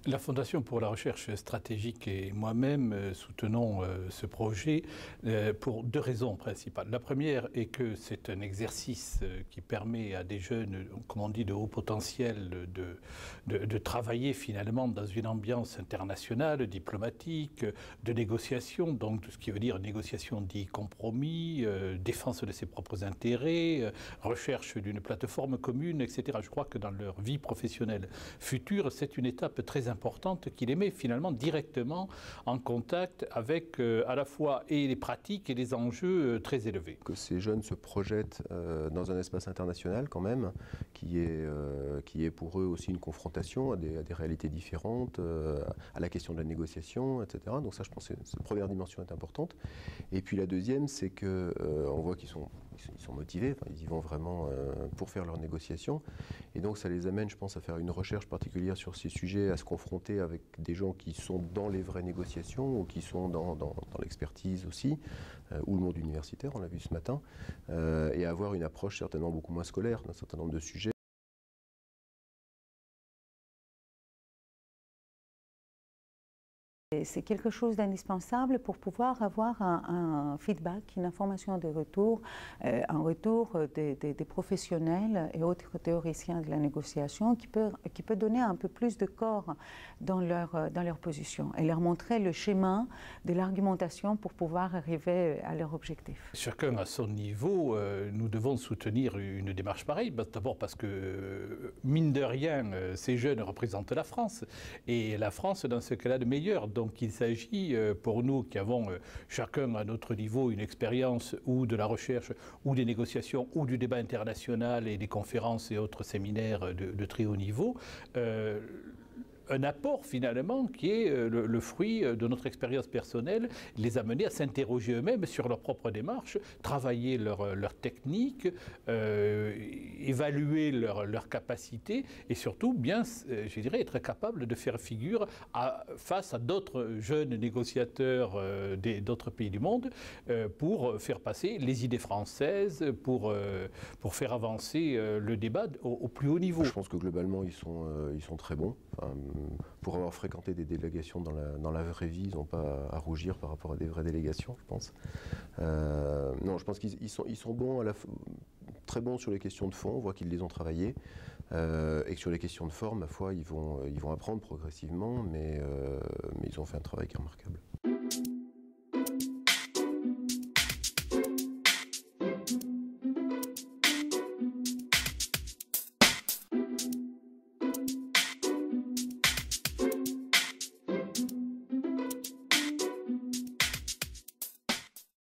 La Fondation pour la recherche stratégique et moi-même soutenons ce projet pour deux raisons principales. La première est que c'est un exercice qui permet à des jeunes, comme on dit, de haut potentiel de travailler finalement dans une ambiance internationale, diplomatique, de négociation, donc tout ce qui veut dire négociation dit compromis, défense de ses propres intérêts, recherche d'une plateforme commune, etc. Je crois que dans leur vie professionnelle future, c'est une étape très importante qui les met finalement directement en contact avec à la fois et les pratiques et les enjeux très élevés. Que ces jeunes se projettent dans un espace international quand même, qui est pour eux aussi une confrontation à des réalités différentes, à la question de la négociation, etc. Donc ça, je pense que cette première dimension est importante. Et puis la deuxième, c'est qu'on voit qu'ils sont motivés, enfin, ils y vont vraiment pour faire leurs négociations. Et donc ça les amène, je pense, à faire une recherche particulière sur ces sujets, à se confronter avec des gens qui sont dans les vraies négociations ou qui sont dans l'expertise aussi, ou le monde universitaire, on l'a vu ce matin, et à avoir une approche certainement beaucoup moins scolaire d'un certain nombre de sujets. C'est quelque chose d'indispensable pour pouvoir avoir un feedback, une information de retour, un retour des professionnels et autres théoriciens de la négociation qui peut donner un peu plus de corps dans leur position et leur montrer le chemin de l'argumentation pour pouvoir arriver à leur objectif. Chacun à son niveau, nous devons soutenir une démarche pareille. D'abord parce que, mine de rien, ces jeunes représentent la France. Et la France, dans ce cas-là, de meilleur. Donc il s'agit pour nous qui avons chacun à notre niveau une expérience ou de la recherche ou des négociations ou du débat international et des conférences et autres séminaires de très haut niveau, un apport finalement qui est le fruit de notre expérience personnelle, les amener à s'interroger eux-mêmes sur leur propre démarche, travailler leur technique, évaluer leur capacité et surtout bien, je dirais, être capable de faire figure face à d'autres jeunes négociateurs d'autres pays du monde pour faire passer les idées françaises, pour faire avancer le débat au plus haut niveau. Je pense que globalement ils sont très bons. Enfin, pour avoir fréquenté des délégations dans la vraie vie, ils n'ont pas à rougir par rapport à des vraies délégations, je pense. Non, je pense qu'ils sont bons, très bons sur les questions de fond, on voit qu'ils les ont travaillées, et que sur les questions de forme, ma foi, ils vont apprendre progressivement, mais ils ont fait un travail qui est remarquable.